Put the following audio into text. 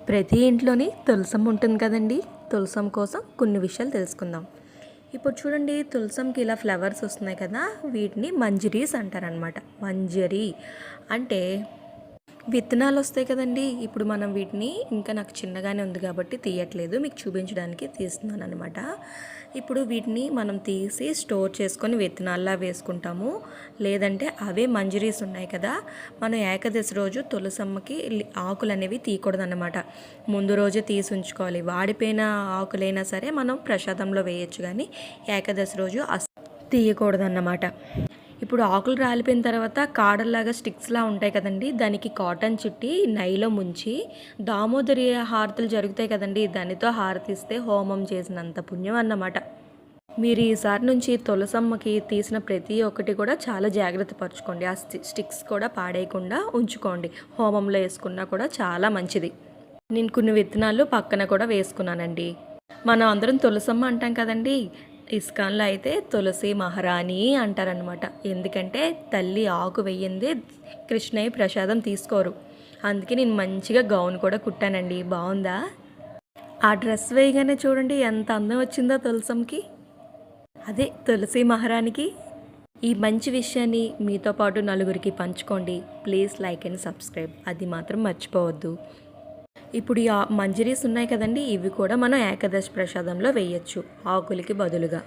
ప్రతి ఇంట్లోని తులసం ఉంటుంది కదండి. తులసం కోసం కొన్ని విషయాలు తెలుసుకుందాం. ఇప్పుడు చూడండి, తులసంకి ఇలా ఫ్లవర్స్ వస్తున్నాయి కదా, వీటిని మంజరీస్ అంటారనమాట. మంజరి అంటే విత్తనాలు వస్తాయి కదండి. ఇప్పుడు మనం వీటిని, ఇంకా నాకు చిన్నగానే ఉంది కాబట్టి తీయట్లేదు, మీకు చూపించడానికి తీస్తున్నాను అనమాట. ఇప్పుడు వీటిని మనం తీసి స్టోర్ చేసుకొని విత్తనాల్లా వేసుకుంటాము. లేదంటే అవే మంజరీస్ ఉన్నాయి కదా, మనం ఏకాదశి రోజు తులసమ్మకి ఆకులు అనేవి తీయకూడదు అనమాట. ముందు రోజే తీసి ఉంచుకోవాలి. వాడిపోయిన ఆకులైనా సరే మనం ప్రసాదంలో వేయచ్చు, కానీ ఏకాదశి రోజు తీయకూడదు అన్నమాట. ఇప్పుడు ఆకులు రాలిపోయిన తర్వాత కాడల్లాగా స్టిక్స్లా ఉంటాయి కదండి, దానికి కాటన్ చుట్టి నెయ్యిలో ముంచి దామోదరి హారతులు జరుగుతాయి కదండి, దానితో హారతిస్తే హోమం చేసినంత పుణ్యం అన్నమాట. మీరు ఈసారి నుంచి తులసమ్మకి తీసిన ప్రతి ఒక్కటి కూడా చాలా జాగ్రత్త పరచుకోండి. ఆ స్టిక్స్ కూడా పాడేయకుండా ఉంచుకోండి. హోమంలో వేసుకున్నా కూడా చాలా మంచిది. నేను కొన్ని విత్తనాలు పక్కన కూడా వేసుకున్నానండి. మనం అందరం తులసమ్మ అంటాం కదండి. ఇస్కాన్లో అయితే తులసి మహారాణి అంటారనమాట. ఎందుకంటే తల్లి ఆకు వెయ్యిందే కృష్ణయ్య ప్రసాదం తీసుకోరు. అందుకే నేను మంచిగా గౌన్ కూడా కుట్టానండి. బాగుందా? ఆ డ్రెస్ వేయగానే చూడండి ఎంత అందం వచ్చిందో తులసంకి, అదే తులసి మహారాణికి. ఈ మంచి విషయాన్ని మీతో పాటు నలుగురికి పంచుకోండి. ప్లీజ్ లైక్ అండ్ సబ్స్క్రైబ్, అది మాత్రం మర్చిపోవద్దు. ఇప్పుడు ఈ మంజరీస్ ఉన్నాయి కదండి, ఇవి కూడా మనం ఏకాదశి ప్రసాదంలో వేయచ్చు ఆకులకి బదులుగా.